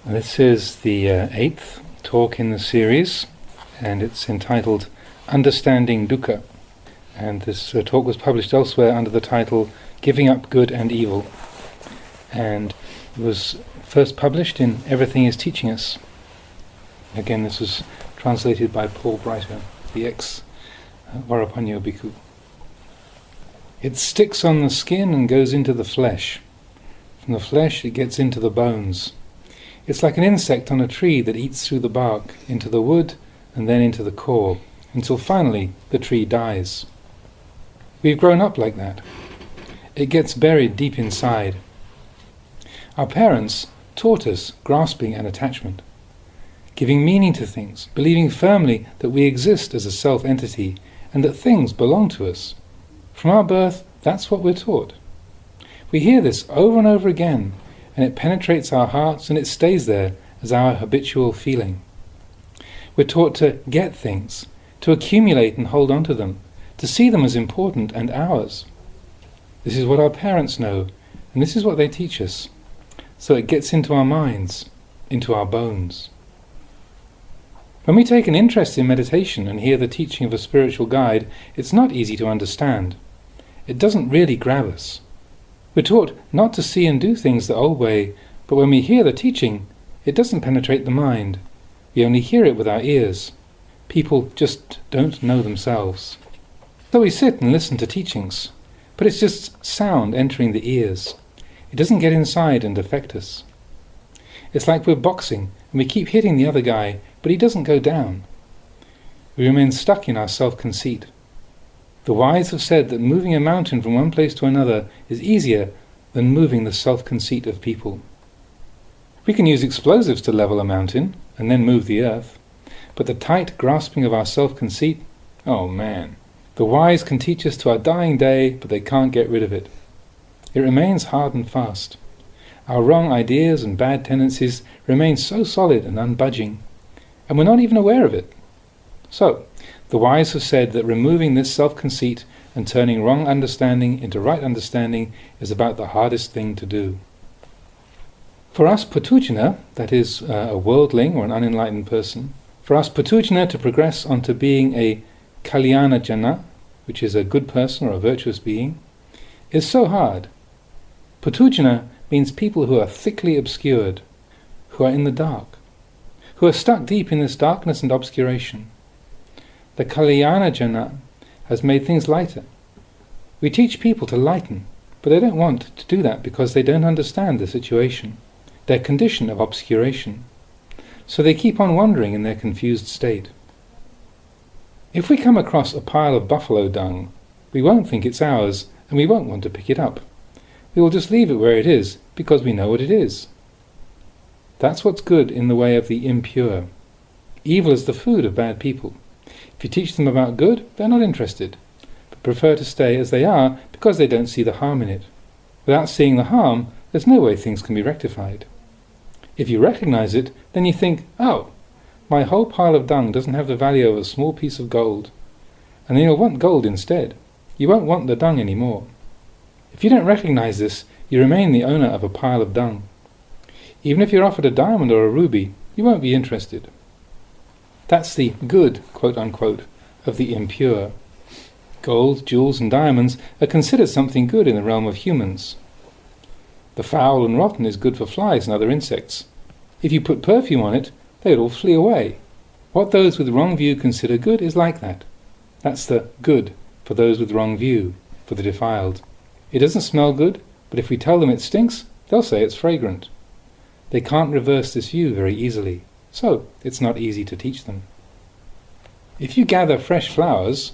This is the eighth talk in the series, and it's entitled Understanding Dukkha. And this talk was published elsewhere under the title Giving Up Good and Evil, and it was first published in Everything is Teaching Us. Again, this was translated by Paul Breiter, the ex-Varapanyo Bhikkhu. It sticks on the skin and goes into the flesh. From the flesh it gets into the bones. It's like an insect on a tree that eats through the bark, into the wood, and then into the core, until finally the tree dies. We've grown up like that. It gets buried deep inside. Our parents taught us grasping and attachment, giving meaning to things, believing firmly that we exist as a self-entity and that things belong to us. From our birth, that's what we're taught. We hear this over and over again, and it penetrates our hearts and it stays there as our habitual feeling. We're taught to get things, to accumulate and hold on to them, to see them as important and ours. This is what our parents know, and this is what they teach us. So it gets into our minds, into our bones. When we take an interest in meditation and hear the teaching of a spiritual guide, it's not easy to understand. It doesn't really grab us. We're taught not to see and do things the old way, but when we hear the teaching, it doesn't penetrate the mind. We only hear it with our ears. People just don't know themselves. So we sit and listen to teachings, but it's just sound entering the ears. It doesn't get inside and affect us. It's like we're boxing and we keep hitting the other guy, but he doesn't go down. We remain stuck in our self-conceit. The wise have said that moving a mountain from one place to another is easier than moving the self-conceit of people. We can use explosives to level a mountain and then move the earth, but the tight grasping of our self-conceit, oh man. The wise can teach us to our dying day, but they can't get rid of it. It remains hard and fast. Our wrong ideas and bad tendencies remain so solid and unbudging, and we're not even aware of it. So, the wise have said that removing this self-conceit and turning wrong understanding into right understanding is about the hardest thing to do. For us Patujana, that is a worldling or an unenlightened person, for us Patujana to progress onto being a Kalyana Jana, which is a good person or a virtuous being, is so hard. Patujana means people who are thickly obscured, who are in the dark, who are stuck deep in this darkness and obscuration. The Kalyana Jana has made things lighter. We teach people to lighten, but they don't want to do that because they don't understand the situation, their condition of obscuration. So they keep on wandering in their confused state. If we come across a pile of buffalo dung, we won't think it's ours, and we won't want to pick it up. We will just leave it where it is, because we know what it is. That's what's good in the way of the impure. Evil is the food of bad people. If you teach them about good, they're not interested, but prefer to stay as they are because they don't see the harm in it. Without seeing the harm, there's no way things can be rectified. If you recognize it, then you think, oh, my whole pile of dung doesn't have the value of a small piece of gold. And then you'll want gold instead. You won't want the dung anymore. If you don't recognize this, you remain the owner of a pile of dung. Even if you're offered a diamond or a ruby, you won't be interested. That's the good, quote-unquote, of the impure. Gold, jewels and diamonds are considered something good in the realm of humans. The foul and rotten is good for flies and other insects. If you put perfume on it, they would all flee away. What those with wrong view consider good is like that. That's the good for those with wrong view, for the defiled. It doesn't smell good, but if we tell them it stinks, they'll say it's fragrant. They can't reverse this view very easily. So, it's not easy to teach them. If you gather fresh flowers,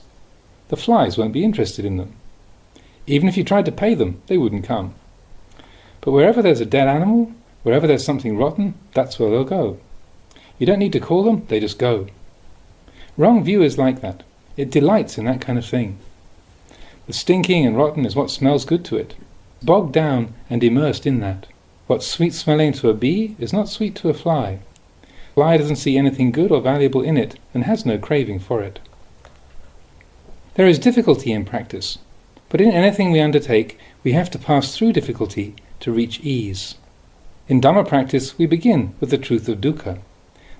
the flies won't be interested in them. Even if you tried to pay them, they wouldn't come. But wherever there's a dead animal, wherever there's something rotten, that's where they'll go. You don't need to call them, they just go. Wrong view is like that. It delights in that kind of thing. The stinking and rotten is what smells good to it. Bogged down and immersed in that. What's sweet-smelling to a bee is not sweet to a fly. Fly doesn't see anything good or valuable in it and has no craving for it. There is difficulty in practice, but in anything we undertake, we have to pass through difficulty to reach ease. In Dhamma practice, we begin with the truth of dukkha,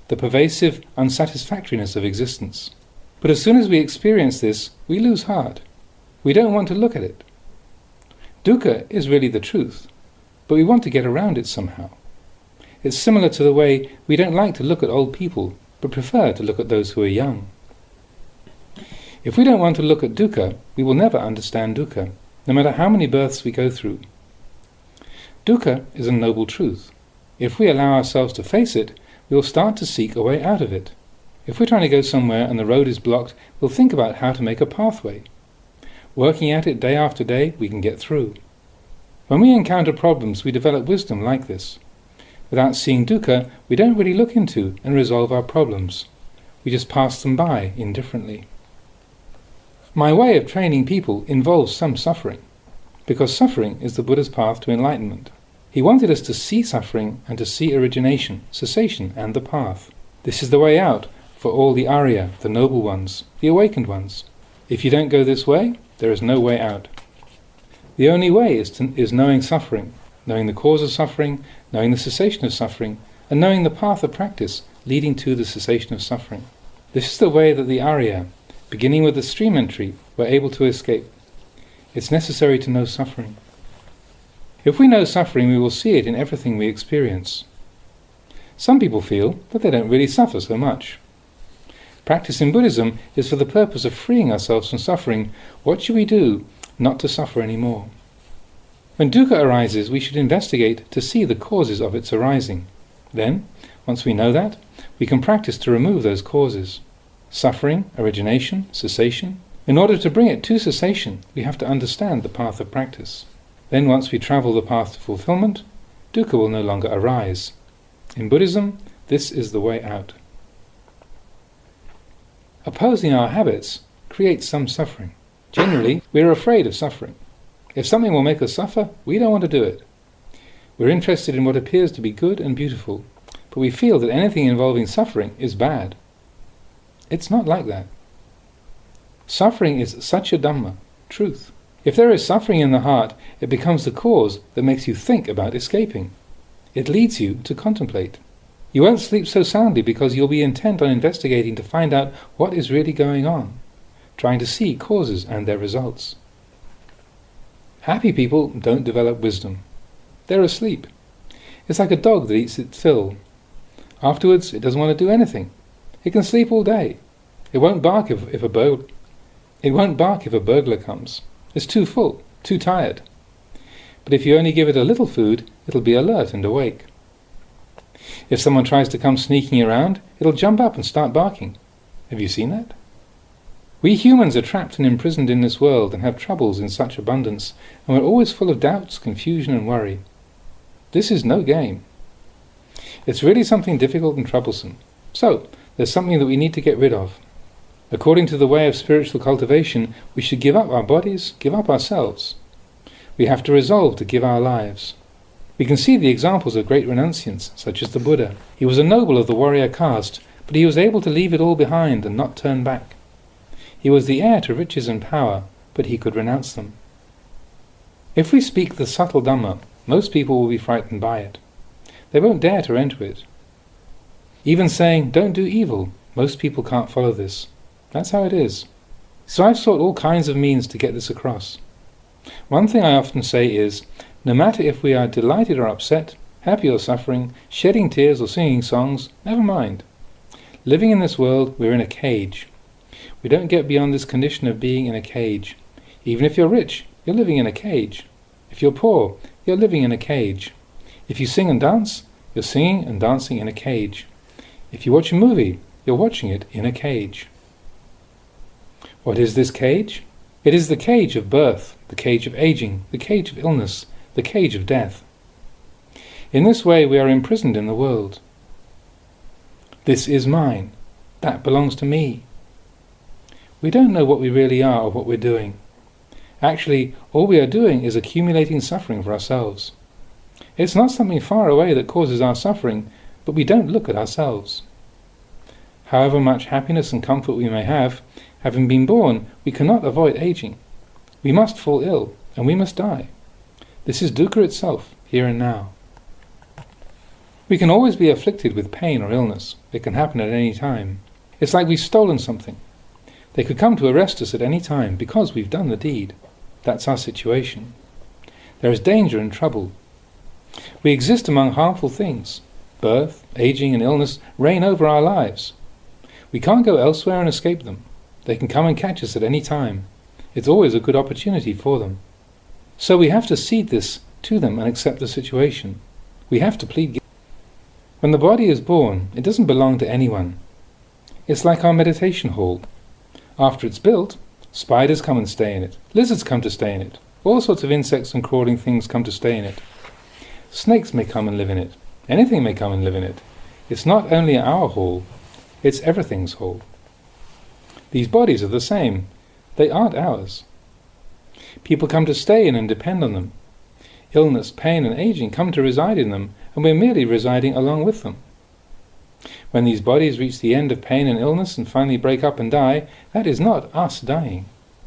the pervasive unsatisfactoriness of existence. But as soon as we experience this, we lose heart. We don't want to look at it. Dukkha is really the truth, but we want to get around it somehow. It's similar to the way we don't like to look at old people, but prefer to look at those who are young. If we don't want to look at dukkha, we will never understand dukkha, no matter how many births we go through. Dukkha is a noble truth. If we allow ourselves to face it, we will start to seek a way out of it. If we're trying to go somewhere and the road is blocked, we'll think about how to make a pathway. Working at it day after day, we can get through. When we encounter problems, we develop wisdom like this. Without seeing dukkha, we don't really look into and resolve our problems. We just pass them by indifferently. My way of training people involves some suffering, because suffering is the Buddha's path to enlightenment. He wanted us to see suffering and to see origination, cessation, and the path. This is the way out for all the Arya, the noble ones, the awakened ones. If you don't go this way, there is no way out. The only way is knowing suffering, knowing the cause of suffering, knowing the cessation of suffering, and knowing the path of practice leading to the cessation of suffering. This is the way that the Arya, beginning with the stream entry, were able to escape. It's necessary to know suffering. If we know suffering, we will see it in everything we experience. Some people feel that they don't really suffer so much. Practice in Buddhism is for the purpose of freeing ourselves from suffering. What should we do not to suffer anymore? When dukkha arises, we should investigate to see the causes of its arising. Then, once we know that, we can practice to remove those causes. Suffering, origination, cessation. In order to bring it to cessation, we have to understand the path of practice. Then once we travel the path to fulfillment, dukkha will no longer arise. In Buddhism, this is the way out. Opposing our habits creates some suffering. Generally, we are afraid of suffering. If something will make us suffer, we don't want to do it. We're interested in what appears to be good and beautiful, but we feel that anything involving suffering is bad. It's not like that. Suffering is such a Dhamma, truth. If there is suffering in the heart, it becomes the cause that makes you think about escaping. It leads you to contemplate. You won't sleep so soundly because you'll be intent on investigating to find out what is really going on, trying to see causes and their results. Happy people don't develop wisdom. They're asleep. It's like a dog that eats its fill. Afterwards, it doesn't want to do anything. It can sleep all day. It won't bark if a burglar comes. It's too full, too tired. But if you only give it a little food, it'll be alert and awake. If someone tries to come sneaking around, it'll jump up and start barking. Have you seen that? We humans are trapped and imprisoned in this world and have troubles in such abundance, and we're always full of doubts, confusion and worry. This is no game. It's really something difficult and troublesome. So, there's something that we need to get rid of. According to the way of spiritual cultivation, we should give up our bodies, give up ourselves. We have to resolve to give our lives. We can see the examples of great renunciants, such as the Buddha. He was a noble of the warrior caste, but he was able to leave it all behind and not turn back. He was the heir to riches and power, but he could renounce them. If we speak the subtle Dhamma, most people will be frightened by it. They won't dare to enter it. Even saying, "Don't do evil," most people can't follow this. That's how it is. So I've sought all kinds of means to get this across. One thing I often say is, no matter if we are delighted or upset, happy or suffering, shedding tears or singing songs, never mind. Living in this world, we're in a cage. We don't get beyond this condition of being in a cage. Even if you're rich, you're living in a cage. If you're poor, you're living in a cage. If you sing and dance, you're singing and dancing in a cage. If you watch a movie, you're watching it in a cage. What is this cage? It is the cage of birth, the cage of aging, the cage of illness, the cage of death. In this way we are imprisoned in the world. This is mine. That belongs to me. We don't know what we really are or what we're doing. Actually, all we are doing is accumulating suffering for ourselves. It's not something far away that causes our suffering, but we don't look at ourselves. However much happiness and comfort we may have, having been born, we cannot avoid aging. We must fall ill, and we must die. This is dukkha itself, here and now. We can always be afflicted with pain or illness. It can happen at any time. It's like we've stolen something. They could come to arrest us at any time because we've done the deed. That's our situation. There is danger and trouble. We exist among harmful things. Birth, aging and illness reign over our lives. We can't go elsewhere and escape them. They can come and catch us at any time. It's always a good opportunity for them. So we have to cede this to them and accept the situation. We have to plead guilty. When the body is born, it doesn't belong to anyone. It's like our meditation hall. After it's built, spiders come and stay in it. Lizards come to stay in it. All sorts of insects and crawling things come to stay in it. Snakes may come and live in it. Anything may come and live in it. It's not only our hall, it's everything's hall. These bodies are the same. They aren't ours. People come to stay in and depend on them. Illness, pain and aging come to reside in them, and we're merely residing along with them. When these bodies reach the end of pain and illness and finally break up and die, that is not us dying.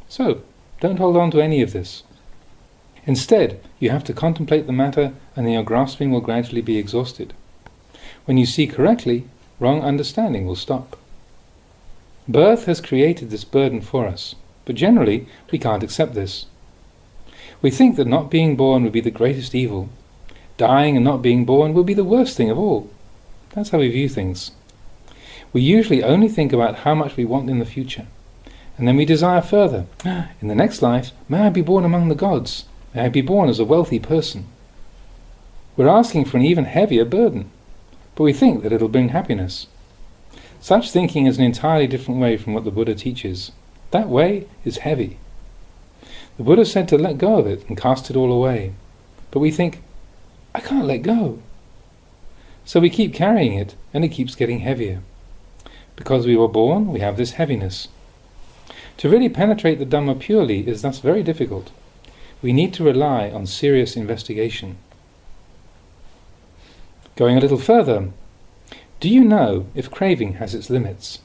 So, don't hold on to any of this. Instead, you have to contemplate the matter, and then your grasping will gradually be exhausted. When you see correctly, wrong understanding will stop. Birth has created this burden for us, but generally we can't accept this. We think that not being born would be the greatest evil. Dying and not being born would be the worst thing of all. That's how we view things. We usually only think about how much we want in the future, and then we desire further. In the next life, may I be born among the gods? May I be born as a wealthy person? We're asking for an even heavier burden, but we think that it'll bring happiness. Such thinking is an entirely different way from what the Buddha teaches. That way is heavy. The Buddha said to let go of it and cast it all away. But we think, I can't let go. So we keep carrying it, and it keeps getting heavier. Because we were born, we have this heaviness. To really penetrate the Dhamma purely is thus very difficult. We need to rely on serious investigation. Going a little further, do you know if craving has its limits?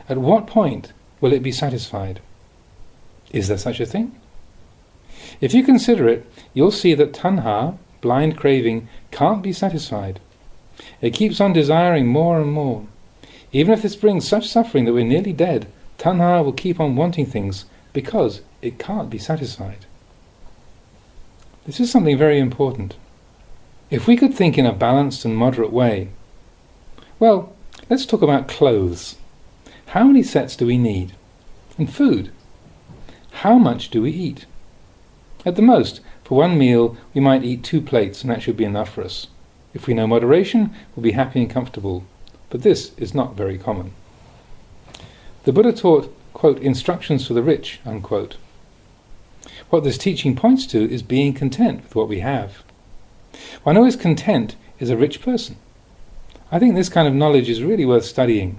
At what point will it be satisfied? Is there such a thing? If you consider it, you'll see that tanha, blind craving, can't be satisfied. It keeps on desiring more and more. Even if this brings such suffering that we're nearly dead, tanha will keep on wanting things because it can't be satisfied. This is something very important. If we could think in a balanced and moderate way, well, let's talk about clothes. How many sets do we need? And food. How much do we eat? At the most, for one meal, we might eat 2 plates, and that should be enough for us. If we know moderation, we'll be happy and comfortable. But this is not very common. The Buddha taught, quote, instructions for the rich, unquote. What this teaching points to is being content with what we have. One who is content is a rich person. I think this kind of knowledge is really worth studying.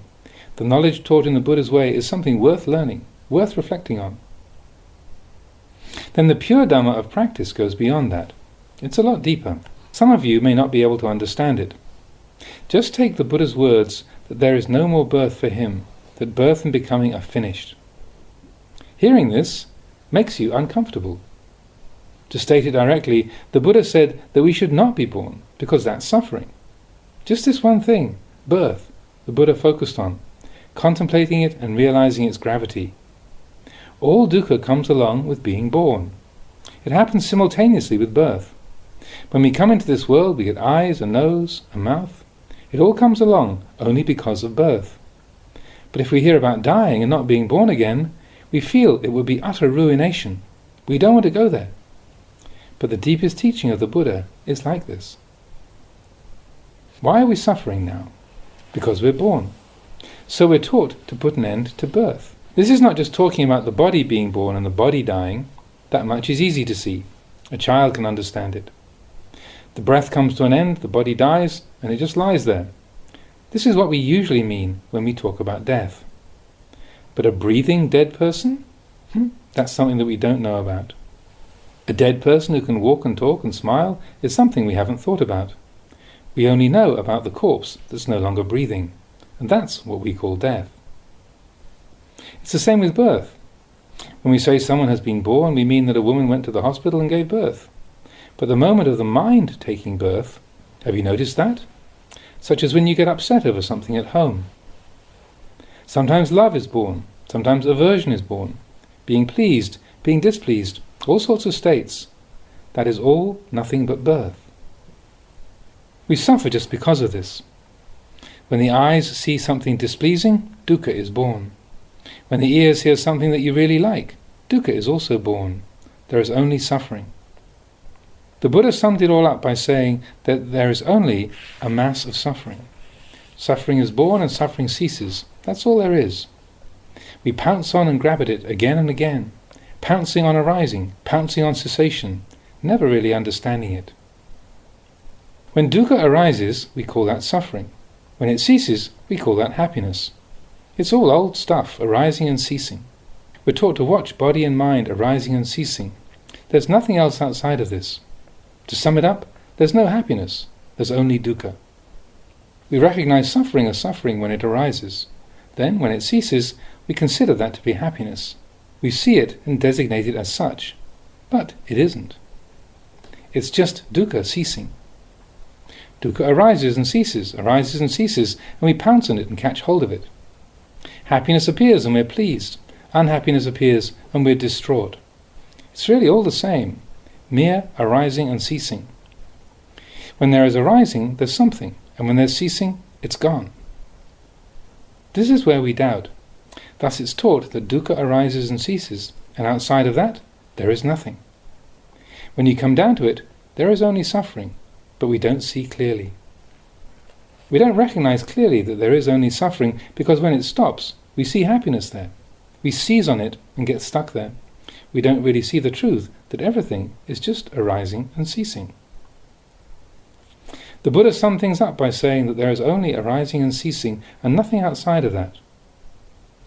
The knowledge taught in the Buddha's way is something worth learning, worth reflecting on. Then the pure Dhamma of practice goes beyond that. It's a lot deeper. Some of you may not be able to understand it. Just take the Buddha's words that there is no more birth for him, that birth and becoming are finished. Hearing this makes you uncomfortable. To state it directly, the Buddha said that we should not be born, because that's suffering. Just this one thing, birth, the Buddha focused on, contemplating it and realizing its gravity. All dukkha comes along with being born. It happens simultaneously with birth. When we come into this world, we get eyes, a nose, a mouth. It all comes along only because of birth. But if we hear about dying and not being born again, we feel it would be utter ruination. We don't want to go there. But the deepest teaching of the Buddha is like this. Why are we suffering now? Because we're born. So we're taught to put an end to birth. This is not just talking about the body being born and the body dying. That much is easy to see. A child can understand it. The breath comes to an end, the body dies, and it just lies there. This is what we usually mean when we talk about death. But a breathing dead person? That's something that we don't know about. A dead person who can walk and talk and smile is something we haven't thought about. We only know about the corpse that's no longer breathing, and that's what we call death. It's the same with birth. When we say someone has been born, we mean that a woman went to the hospital and gave birth. But the moment of the mind taking birth, Have you noticed that? Such as when you get upset over something at home. Sometimes love is born, sometimes aversion is born. Being pleased, being displeased, all sorts of states. That is all nothing but birth. We suffer just because of this. When the eyes see something displeasing, dukkha is born. When the ears hear something that you really like, dukkha is also born. There is only suffering. The Buddha summed it all up by saying that there is only a mass of suffering. Suffering is born and suffering ceases. That's all there is. We pounce on and grab at it again and again, pouncing on arising, pouncing on cessation, never really understanding it. When dukkha arises, we call that suffering. When it ceases, we call that happiness. It's all old stuff, arising and ceasing. We're taught to watch body and mind arising and ceasing. There's nothing else outside of this. To sum it up, there's no happiness, there's only dukkha. We recognize suffering as suffering when it arises. Then, when it ceases, we consider that to be happiness. We see it and designate it as such. But it isn't. It's just dukkha ceasing. Dukkha arises and ceases, and we pounce on it and catch hold of it. Happiness appears and we're pleased. Unhappiness appears and we're distraught. It's really all the same, mere arising and ceasing. When there is arising, there's something, and when there's ceasing, it's gone. This is where we doubt. Thus it's taught that dukkha arises and ceases, and outside of that, there is nothing. When you come down to it, there is only suffering, but we don't see clearly. We don't recognize clearly that there is only suffering because when it stops, we see happiness there. We seize on it and get stuck there. We don't really see the truth that everything is just arising and ceasing. The Buddha summed things up by saying that there is only arising and ceasing and nothing outside of that.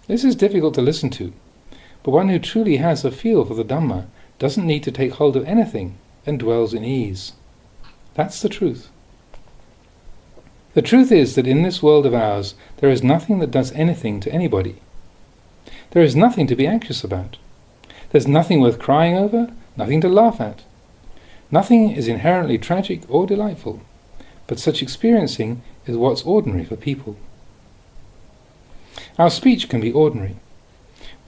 This is difficult to listen to, but one who truly has a feel for the Dhamma doesn't need to take hold of anything and dwells in ease. That's the truth. The truth is that in this world of ours there is nothing that does anything to anybody. There is nothing to be anxious about. There's nothing worth crying over, nothing to laugh at. Nothing is inherently tragic or delightful, but such experiencing is what's ordinary for people. Our speech can be ordinary.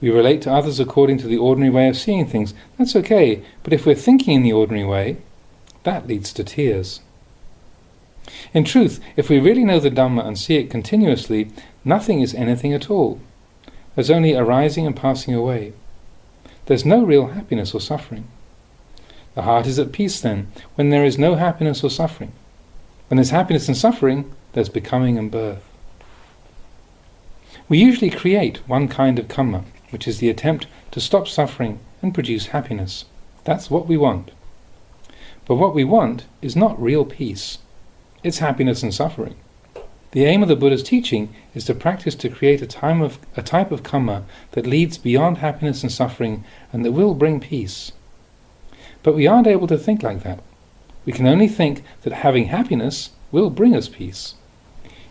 We relate to others according to the ordinary way of seeing things. That's okay, but if we're thinking in the ordinary way, that leads to tears. In truth, if we really know the Dhamma and see it continuously, nothing is anything at all. There's only arising and passing away. There's no real happiness or suffering. The heart is at peace then, when there is no happiness or suffering. When there's happiness and suffering, there's becoming and birth. We usually create one kind of karma, which is the attempt to stop suffering and produce happiness. That's what we want. But what we want is not real peace. It's happiness and suffering. The aim of the Buddha's teaching is to practice to create a type of karma that leads beyond happiness and suffering and that will bring peace. But we aren't able to think like that. We can only think that having happiness will bring us peace.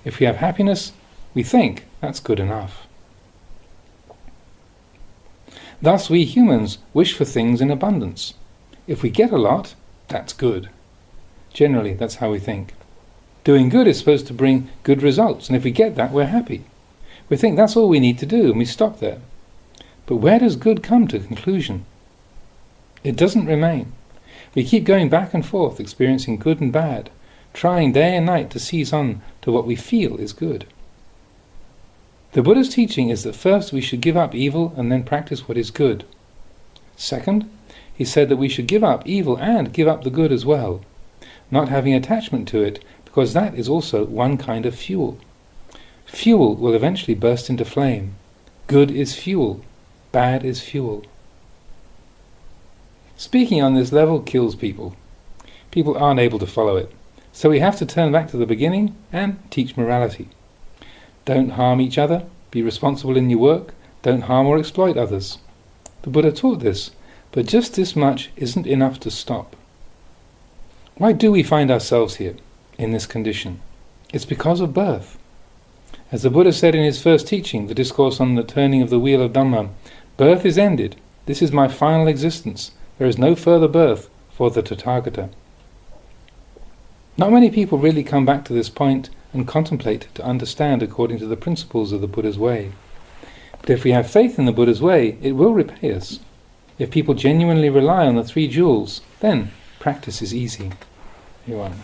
If we have happiness, we think that's good enough. Thus we humans wish for things in abundance. If we get a lot, that's good. Generally, that's how we think. Doing good is supposed to bring good results, and if we get that, we're happy. We think that's all we need to do, and we stop there. But where does good come to conclusion? It doesn't remain. We keep going back and forth, experiencing good and bad, trying day and night to seize on to what we feel is good. The Buddha's teaching is that first we should give up evil and then practice what is good. Second, he said that we should give up evil and give up the good as well, not having attachment to it, because that is also one kind of fuel. Fuel will eventually burst into flame. Good is fuel, bad is fuel. Speaking on this level kills people. People aren't able to follow it, so we have to turn back to the beginning and teach morality. Don't harm each other, be responsible in your work, don't harm or exploit others. The Buddha taught this, but just this much isn't enough to stop. Why do we find ourselves here, in this condition? It's because of birth. As the Buddha said in his first teaching, the Discourse on the Turning of the Wheel of Dhamma, birth is ended. This is my final existence. There is no further birth for the Tathagata. Not many people really come back to this point and contemplate to understand according to the principles of the Buddha's way. But if we have faith in the Buddha's way, it will repay us. If people genuinely rely on the 3 jewels, then practice is easy. Here on.